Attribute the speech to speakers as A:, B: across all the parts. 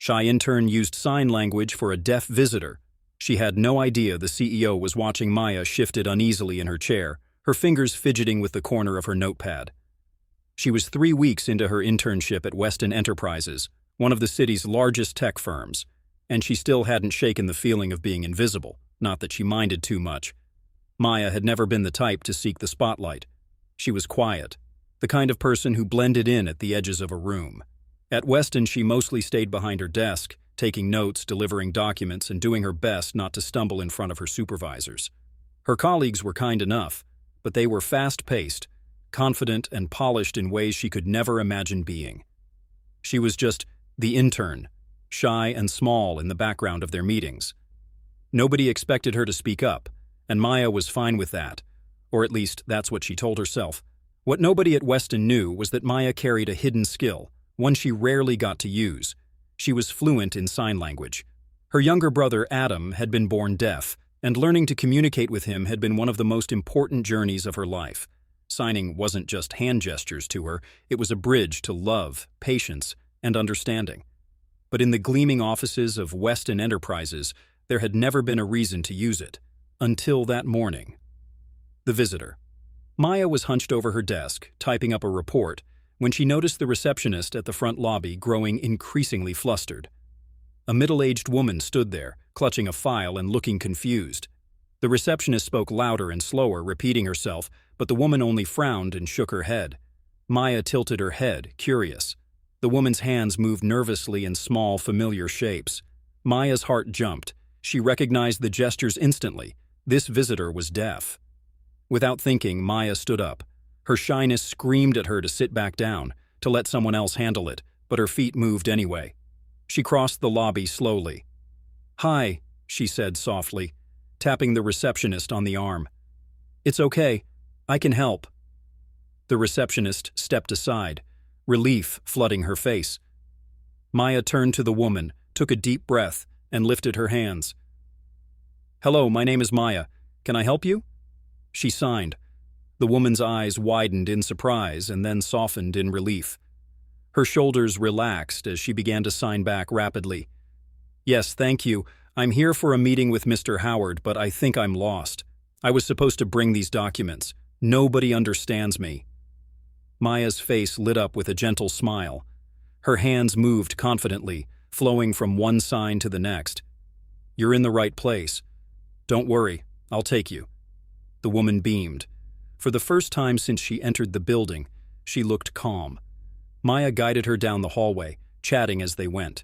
A: Shy intern used sign language for a deaf visitor. She had no idea the CEO was watching. Maya shifted uneasily in her chair, her fingers fidgeting with the corner of her notepad. She was 3 weeks into her internship at Weston Enterprises, one of the city's largest tech firms, and she still hadn't shaken the feeling of being invisible, not that she minded too much. Maya had never been the type to seek the spotlight. She was quiet, the kind of person who blended in at the edges of a room. At Weston, she mostly stayed behind her desk, taking notes, delivering documents, and doing her best not to stumble in front of her supervisors. Her colleagues were kind enough, but they were fast-paced, confident, and polished in ways she could never imagine being. She was just the intern, shy and small in the background of their meetings. Nobody expected her to speak up, and Maya was fine with that, or at least that's what she told herself. What nobody at Weston knew was that Maya carried a hidden skill, one she rarely got to use. She was fluent in sign language. Her younger brother, Adam, had been born deaf, and learning to communicate with him had been one of the most important journeys of her life. Signing wasn't just hand gestures to her, it was a bridge to love, patience, and understanding. But in the gleaming offices of Weston Enterprises, there had never been a reason to use it. Until that morning. The visitor. Maya was hunched over her desk, typing up a report, when she noticed the receptionist at the front lobby growing increasingly flustered. A middle-aged woman stood there, clutching a file and looking confused. The receptionist spoke louder and slower, repeating herself, but the woman only frowned and shook her head. Maya tilted her head, curious. The woman's hands moved nervously in small, familiar shapes. Maya's heart jumped. She recognized the gestures instantly. This visitor was deaf. Without thinking, Maya stood up. Her shyness screamed at her to sit back down, to let someone else handle it, but her feet moved anyway. She crossed the lobby slowly. "Hi," she said softly, tapping the receptionist on the arm. "It's okay. I can help." The receptionist stepped aside, relief flooding her face. Maya turned to the woman, took a deep breath, and lifted her hands. "Hello, my name is Maya. Can I help you?" She signed. The woman's eyes widened in surprise and then softened in relief. Her shoulders relaxed as she began to sign back rapidly. "Yes, thank you. I'm here for a meeting with Mr. Howard, but I think I'm lost. I was supposed to bring these documents. Nobody understands me." Maya's face lit up with a gentle smile. Her hands moved confidently, flowing from one sign to the next. "You're in the right place. Don't worry, I'll take you." The woman beamed. For the first time since she entered the building, she looked calm. Maya guided her down the hallway, chatting as they went.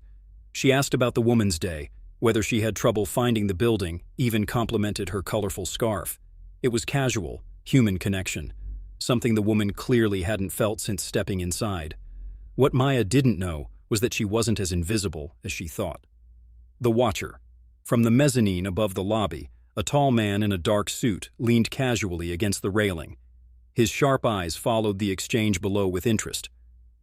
A: She asked about the woman's day, whether she had trouble finding the building, even complimented her colorful scarf. It was casual, human connection, something the woman clearly hadn't felt since stepping inside. What Maya didn't know was that she wasn't as invisible as she thought. The Watcher. From the mezzanine above the lobby, a tall man in a dark suit leaned casually against the railing. His sharp eyes followed the exchange below with interest.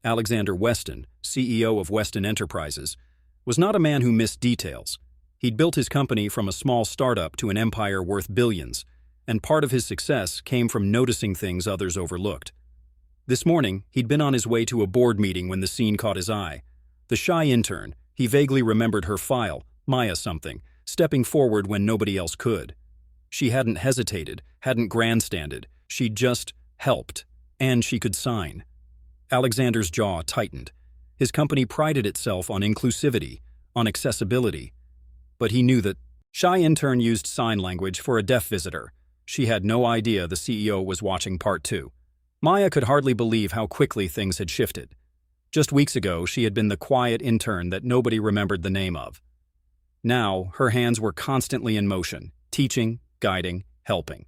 A: Alexander Weston, CEO of Weston Enterprises, was not a man who missed details. He'd built his company from a small startup to an empire worth billions, and part of his success came from noticing things others overlooked. This morning, he'd been on his way to a board meeting when the scene caught his eye. The shy intern, he vaguely remembered her file, Maya something, stepping forward when nobody else could. She hadn't hesitated, hadn't grandstanded, she'd just helped, and she could sign. Alexander's jaw tightened. His company prided itself on inclusivity, on accessibility. But he knew that shy intern used sign language for a deaf visitor. She had no idea the CEO was watching part 2. Maya could hardly believe how quickly things had shifted. Just weeks ago, she had been the quiet intern that nobody remembered the name of. Now, her hands were constantly in motion, teaching, guiding, helping.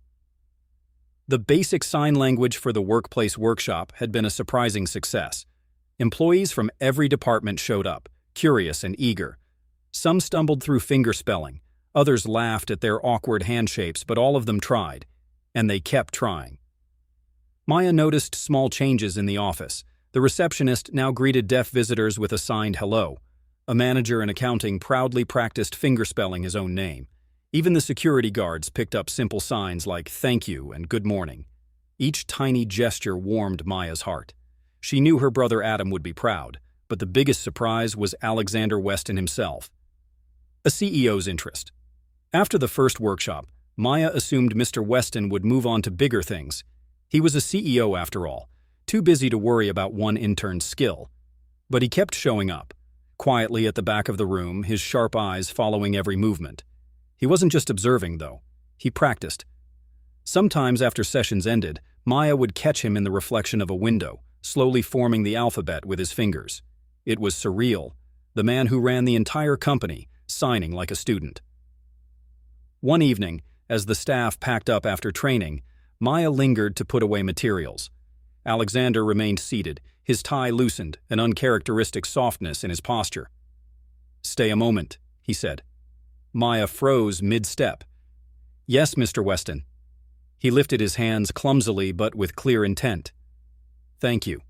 A: The basic sign language for the workplace workshop had been a surprising success. Employees from every department showed up, curious and eager. Some stumbled through fingerspelling, others laughed at their awkward handshapes, but all of them tried, and they kept trying. Maya noticed small changes in the office. The receptionist now greeted deaf visitors with a signed hello. A manager in accounting proudly practiced fingerspelling his own name. Even the security guards picked up simple signs like thank you and good morning. Each tiny gesture warmed Maya's heart. She knew her brother Adam would be proud, But the biggest surprise was Alexander Weston himself. A CEO's interest. After the first workshop, Maya assumed Mr. Weston would move on to bigger things. He was a CEO after all, too busy to worry about one intern's skill. But he kept showing up, quietly at the back of the room, his sharp eyes following every movement. He wasn't just observing, though. He practiced. Sometimes after sessions ended, Maya would catch him in the reflection of a window, slowly forming the alphabet with his fingers. It was surreal. The man who ran the entire company, signing like a student. One evening, as the staff packed up after training, Maya lingered to put away materials. Alexander remained seated, his tie loosened, an uncharacteristic softness in his posture. "Stay a moment," he said. Maya froze mid-step. "Yes, Mr. Weston." He lifted his hands clumsily but with clear intent. "Thank you."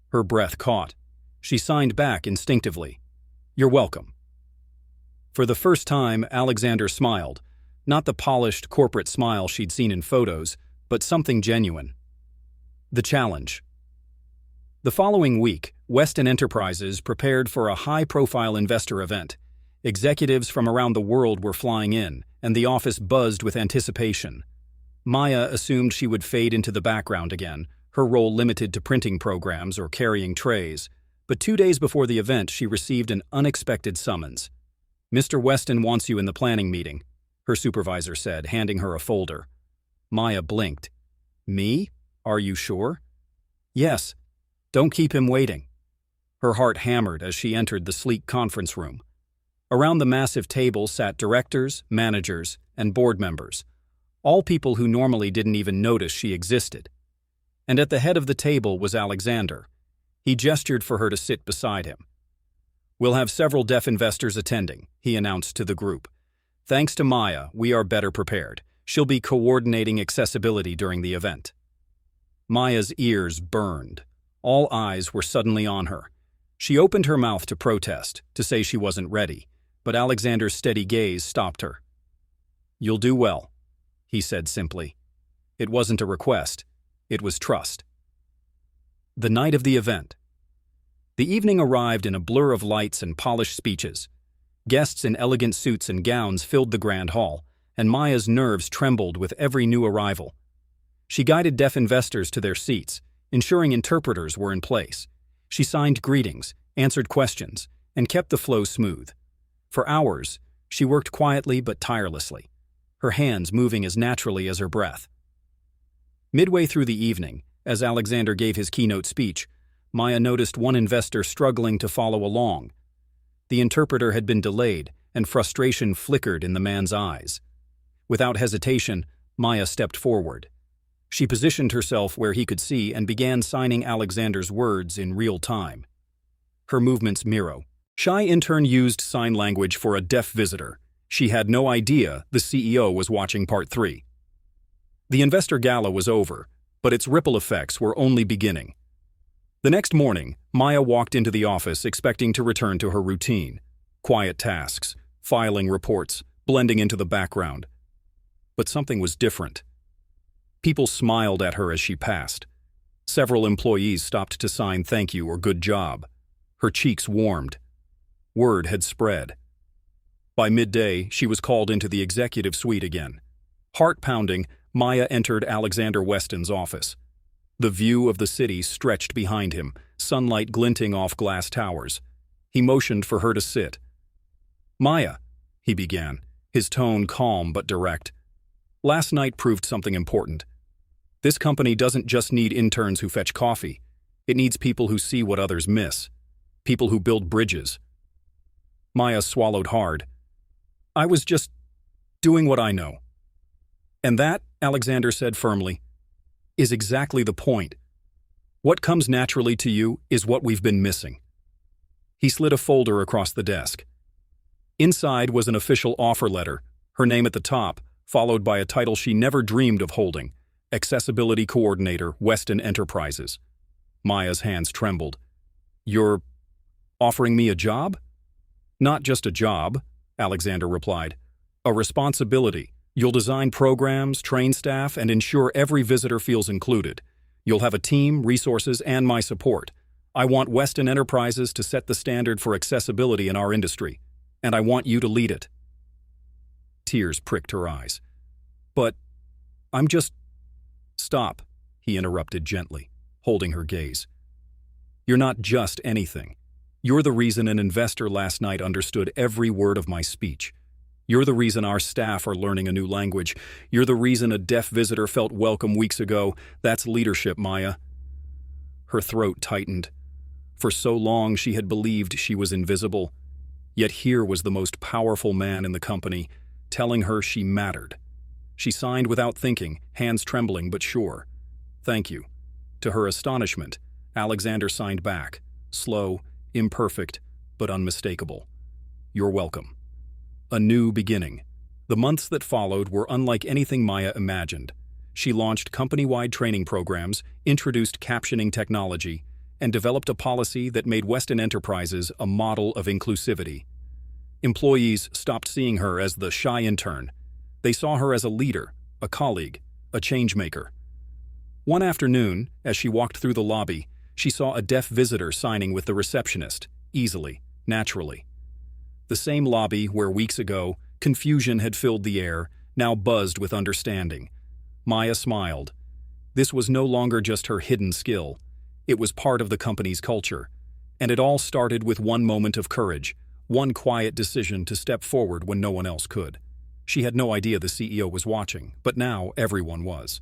A: Her breath caught. She signed back instinctively. "You're welcome." For the first time, Alexander smiled, not the polished corporate smile she'd seen in photos, but something genuine. The challenge. The following week, Weston Enterprises prepared for a high-profile investor event. Executives from around the world were flying in, and the office buzzed with anticipation. Maya assumed she would fade into the background again, her role limited to printing programs or carrying trays. But 2 days before the event, she received an unexpected summons. "Mr. Weston wants you in the planning meeting," her supervisor said, handing her a folder. Maya blinked. "Me? Are you sure?" "Yes. Don't keep him waiting." Her heart hammered as she entered the sleek conference room. Around the massive table sat directors, managers, and board members, all people who normally didn't even notice she existed. And at the head of the table was Alexander. He gestured for her to sit beside him. "We'll have several deaf investors attending," he announced to the group. "Thanks to Maya, we are better prepared. She'll be coordinating accessibility during the event." Maya's ears burned. All eyes were suddenly on her. She opened her mouth to protest, to say she wasn't ready, but Alexander's steady gaze stopped her. "You'll do well," he said simply. It wasn't a request. It was trust. The night of the event. The evening arrived in a blur of lights and polished speeches. Guests in elegant suits and gowns filled the grand hall, and Maya's nerves trembled with every new arrival. She guided deaf investors to their seats, ensuring interpreters were in place. She signed greetings, answered questions, and kept the flow smooth. For hours, she worked quietly but tirelessly, her hands moving as naturally as her breath. Midway through the evening, as Alexander gave his keynote speech, Maya noticed one investor struggling to follow along. The interpreter had been delayed, and frustration flickered in the man's eyes. Without hesitation, Maya stepped forward. She positioned herself where he could see and began signing Alexander's words in real time. Her movements mirror. Shy intern used sign language for a deaf visitor. She had no idea the CEO was watching part 3. The investor gala was over, but its ripple effects were only beginning. The next morning, Maya walked into the office expecting to return to her routine. Quiet tasks, filing reports, blending into the background. But something was different. People smiled at her as she passed. Several employees stopped to sign thank you or good job. Her cheeks warmed. Word had spread. By midday, she was called into the executive suite again. Heart-pounding, Maya entered Alexander Weston's office. The view of the city stretched behind him, sunlight glinting off glass towers. He motioned for her to sit. "Maya," he began, his tone calm but direct. "Last night proved something important. This company doesn't just need interns who fetch coffee. It needs people who see what others miss. People who build bridges." Maya swallowed hard. "I was just doing what I know." "And that," Alexander said firmly, "is exactly the point. What comes naturally to you is what we've been missing." He slid a folder across the desk. Inside was an official offer letter, her name at the top, followed by a title she never dreamed of holding, Accessibility Coordinator, Weston Enterprises. Maya's hands trembled. "You're offering me a job?" "Not just a job," Alexander replied. "A responsibility. You'll design programs, train staff, and ensure every visitor feels included. You'll have a team, resources, and my support. I want Weston Enterprises to set the standard for accessibility in our industry, and I want you to lead it. Tears pricked her eyes. But I'm just... Stop, he interrupted gently, holding her gaze. You're not just anything. You're the reason an investor last night understood every word of my speech. You're the reason our staff are learning a new language. You're the reason a deaf visitor felt welcome weeks ago. That's leadership, Maya. Her throat tightened. For so long she had believed she was invisible. Yet here was the most powerful man in the company, telling her she mattered. She signed without thinking, hands trembling but sure. Thank you. To her astonishment, Alexander signed back, slow, imperfect, but unmistakable. You're welcome. A new beginning. The months that followed were unlike anything Maya imagined. She launched company-wide training programs, introduced captioning technology, and developed a policy that made Weston Enterprises a model of inclusivity. Employees stopped seeing her as the shy intern. They saw her as a leader, a colleague, a changemaker. One afternoon, as she walked through the lobby, she saw a deaf visitor signing with the receptionist, easily, naturally. The same lobby where weeks ago, confusion had filled the air, now buzzed with understanding. Maya smiled. This was no longer just her hidden skill. It was part of the company's culture. And it all started with one moment of courage, one quiet decision to step forward when no one else could. She had no idea the CEO was watching, but now everyone was.